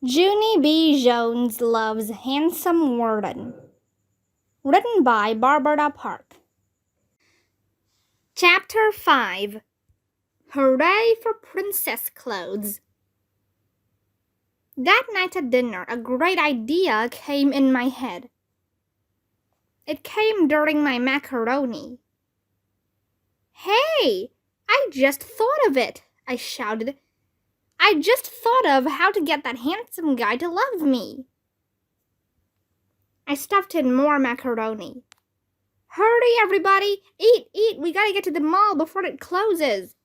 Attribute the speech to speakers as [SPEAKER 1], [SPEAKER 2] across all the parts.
[SPEAKER 1] Junie B. Jones loves Handsome Warden. Written by Barbara Park. Chapter 5. Hooray for Princess Clothes. That night at dinner, a great idea came in my head. It came during my macaroni. "Hey, I just thought of it," I shouted. "I just thought of how to get that handsome guy to love me." I stuffed in more macaroni. "Hurry, everybody! Eat! We gotta get to the mall before it closes."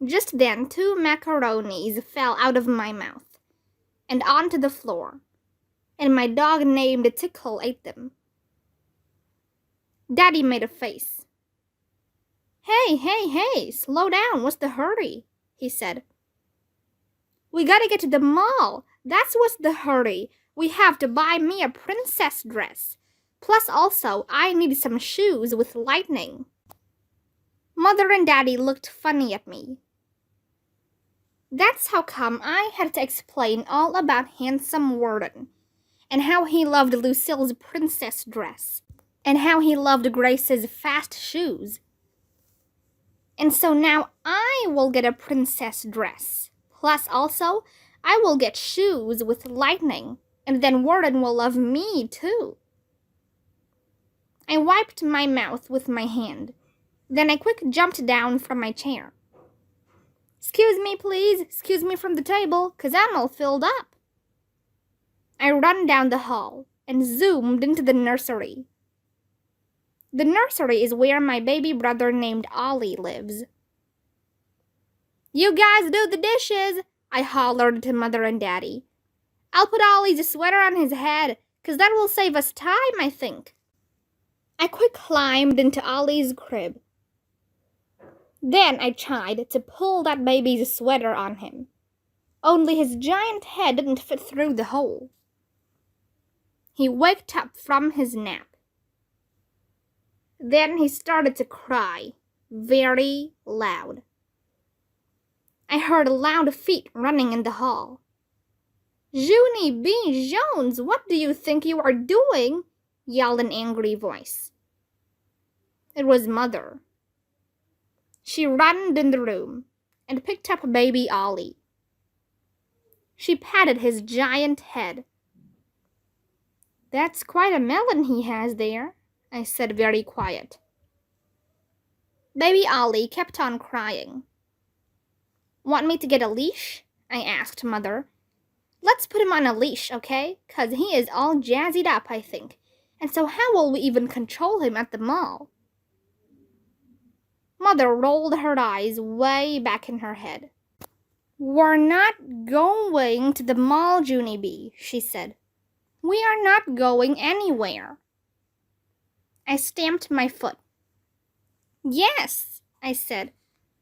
[SPEAKER 1] Just then, 2 macaronis fell out of my mouth and onto the floor, and my dog named Tickle ate them. Daddy made a face. Hey, slow down, what's the hurry?" he said. "We gotta get to the mall, that's what's the hurry. We have to buy me a princess dress. Plus also, I need some shoes with lightning." Mother and Daddy looked funny at me. That's how come I had to explain all about Handsome Warden, and how he loved Lucille's princess dress, and how he loved Grace's fast shoes. And so now I will get a princess dress. Plus also, I will get shoes with lightning, and then Warden will love me too. I wiped my mouth with my hand. Then I quick jumped down from my chair. "Excuse me, please. Excuse me from the table, 'cause I'm all filled up." I ran down the hall and zoomed into the nursery. The nursery is where my baby brother named Ollie lives. "You guys do the dishes," I hollered to Mother and Daddy. "I'll put Ollie's sweater on his head, 'cause that will save us time, I think." I quick climbed into Ollie's crib. Then I tried to pull that baby's sweater on him. Only his giant head didn't fit through the hole. He waked up from his nap. Then he started to cry, very loud. I heard loud feet running in the hall. "Junie B. Jones, what do you think you are doing?" yelled an angry voice. It was Mother. She ran in the room and picked up baby Ollie. She patted his giant head. "That's quite a melon he has there," I said very quiet. Baby Ollie kept on crying. "Want me to get a leash?" I asked Mother. "Let's put him on a leash, okay? 'Cause he is all jazzied up, I think. And so how will we even control him at the mall?" Mother rolled her eyes way back in her head. "We're not going to the mall, Junie B," she said. "We are not going anywhere." I stamped my foot. "Yes," I said.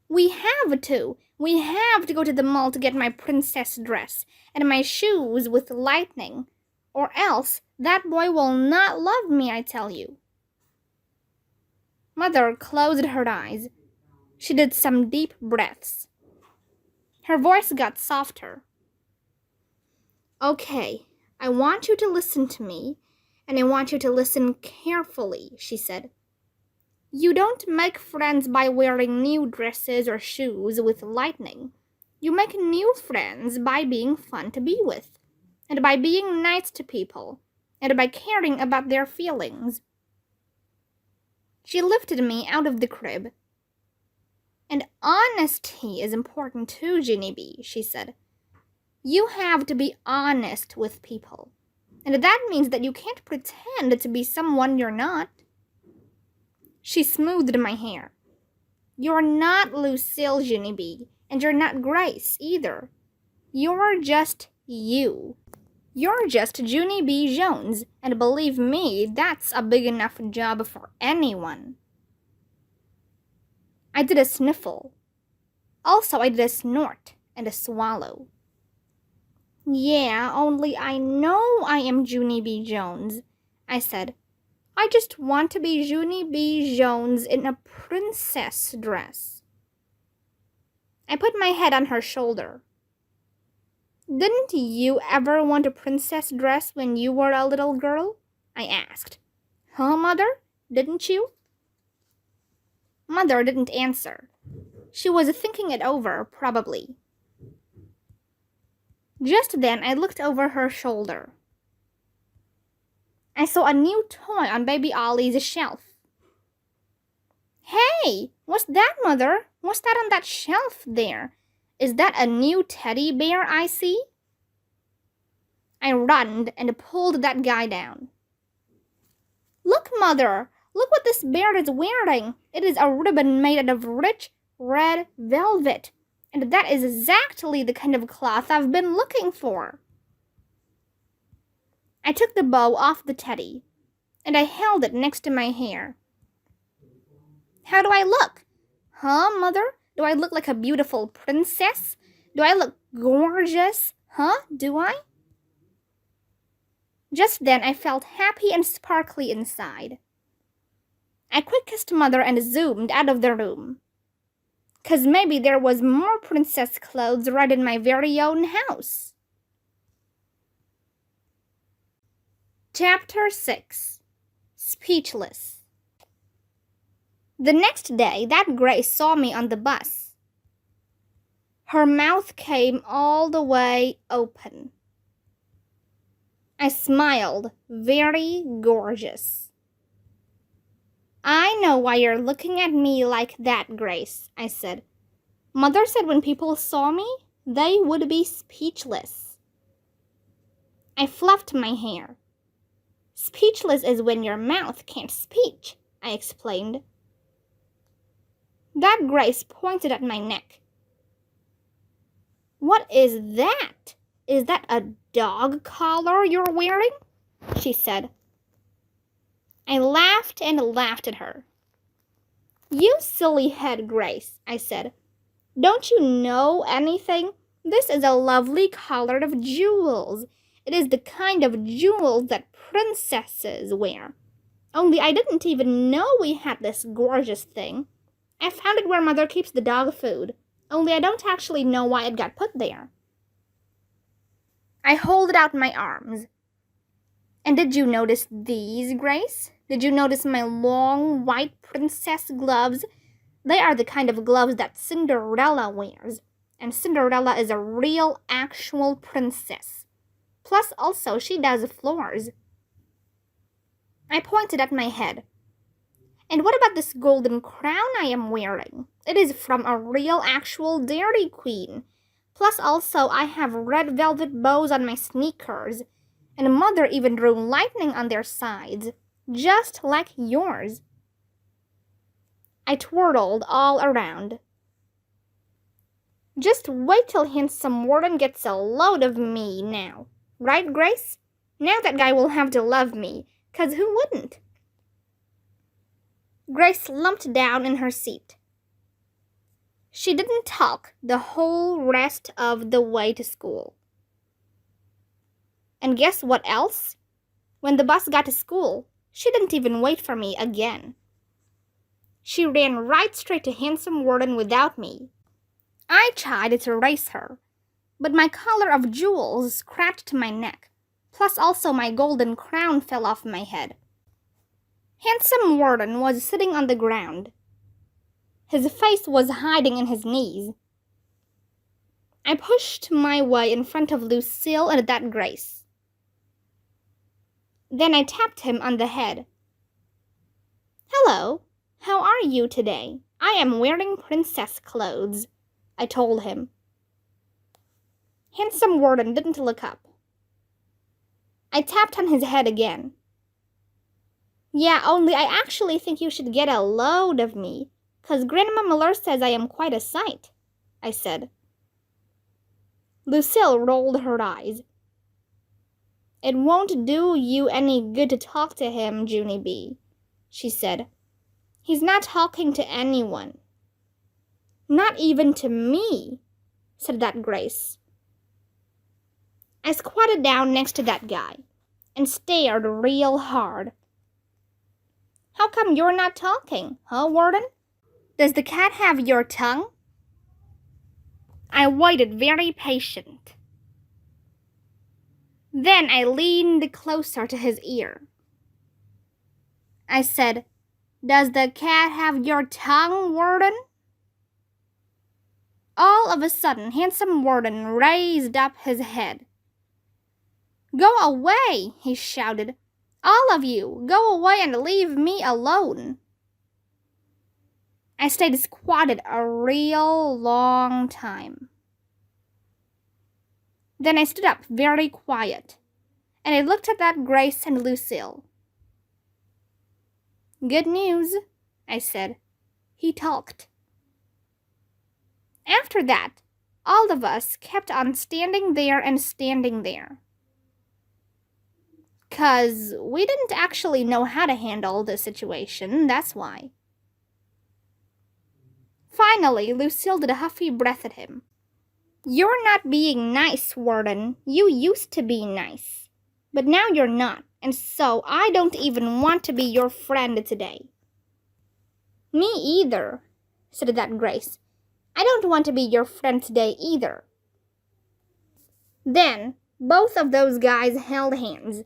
[SPEAKER 1] "We have to. We have to go to the mall to get my princess dress and my shoes with lightning, or else that boy will not love me, I tell you." Mother closed her eyes. She did some deep breaths. Her voice got softer. "Okay, I want you to listen to me, and I want you to listen carefully," she said. "You don't make friends by wearing new dresses or shoes with lightning. You make new friends by being fun to be with, and by being nice to people, and by caring about their feelings." She lifted me out of the crib. "And honesty is important too, Junie B," she said. "You have to be honest with people, and that means that you can't pretend to be someone you're not." She smoothed my hair. "You're not Lucille, Junie B, and you're not Grace either. You're just you. You're just Junie B. Jones, and believe me, that's a big enough job for anyone." I did a sniffle. Also, I did a snort and a swallow. "Yeah, only I know I am Junie B. Jones," I said. "I just want to be Junie B. Jones in a princess dress." I put my head on her shoulder. Didn't you ever want a princess dress when you were a little girl? I asked. Huh, Mother? Didn't you? Mother didn't answer. She was thinking it over, probably. Just then I looked over her shoulder. I saw a new toy on Baby Ollie's shelf. Hey, what's that, Mother? What's that on that shelf there? Is that a new teddy bear I see? I ran and pulled that guy down. Look, Mother! Look what this bear is wearing! It is a ribbon made out of rich red velvet, and that is exactly the kind of cloth I've been looking for. I took the bow off the teddy, and I held it next to my hair. How do I look? Huh, Mother? Do I look like a beautiful princess? Do I look gorgeous? Huh, do I? Just then I felt happy and sparkly inside. I quick kissed Mother and zoomed out of the room. 'Cause maybe there was more princess clothes right in my very own house. Chapter 6. Speechless. The next day, that Grace saw me on the bus. Her mouth came all the way open. I smiled, very gorgeous. I know why you're looking at me like that, Grace, I said. Mother said when people saw me, they would be speechless. I fluffed my hair. Speechless is when your mouth can't speak, I explained. That Grace pointed at my neck. What is that? Is that a dog collar you're wearing? She said. I laughed and laughed at her. You silly head, Grace, I said. Don't you know anything? This is a lovely collar of jewels. It is the kind of jewels that princesses wear. Only I didn't even know we had this gorgeous thing. I found it where Mother keeps the dog food. Only I don't actually know why it got put there. I holded out my arms. And did you notice these, Grace? Did you notice my long white princess gloves? They are the kind of gloves that Cinderella wears. And Cinderella is a real, actual princess. Plus, also, she does floors. I pointed at my head. And what about this golden crown I am wearing? It is from a real, actual Dairy Queen. Plus, also, I have red velvet bows on my sneakers. And Mother even drew lightning on their sides, just like yours. I twirled all around. Just wait till Handsome Warden gets a load of me now. Right, Grace? Now that guy will have to love me, 'cause who wouldn't? Grace slumped down in her seat. She didn't talk the whole rest of the way to school. And guess what else? When the bus got to school, she didn't even wait for me again. She ran right straight to Handsome Warden without me. I tried to race her, but my collar of jewels scratched my neck. Plus also my golden crown fell off my head. Handsome Warden was sitting on the ground. His face was hiding in his knees. I pushed my way in front of Lucille and that Grace. Then I tapped him on the head. Hello, how are you today? I am wearing princess clothes, I told him. Handsome Warden didn't look up. I tapped on his head again. Yeah, only I actually think you should get a load of me, 'cause Grandma Miller says I am quite a sight, I said. Lucille rolled her eyes. It won't do you any good to talk to him, Junie B., she said. He's not talking to anyone. Not even to me, said that Grace. I squatted down next to that guy and stared real hard. How come you're not talking, huh, Warden? Does the cat have your tongue? I waited very patient. Then I leaned closer to his ear. I said, "Does the cat have your tongue, Warden?" All of a sudden, handsome Warden raised up his head. "Go away," he shouted. "All of you, go away and leave me alone." I stayed squatted a real long time. Then I stood up very quiet, and I looked at Grace and Lucille. "Good news," I said. "He talked." After that, all of us kept on standing there and standing there. 'Cause we didn't actually know how to handle the situation, that's why. Finally, Lucille did a huffy breath at him. "You're not being nice, Warden. You used to be nice. But now you're not, and so I don't even want to be your friend today." "Me either," said that Grace. "I don't want to be your friend today either." Then both of those guys held hands,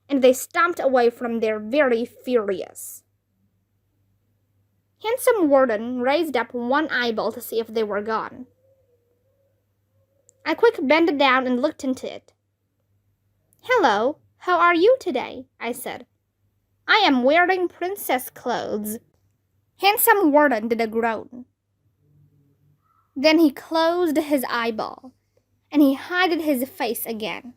[SPEAKER 1] and they stomped away from there very furious. Handsome Warden raised up one eyeball to see if they were gone. I quick bent down and looked into it. "Hello, how are you today?" I said. "I am wearing princess clothes." Handsome Warden did a groan. Then he closed his eyeball, and he hid his face again.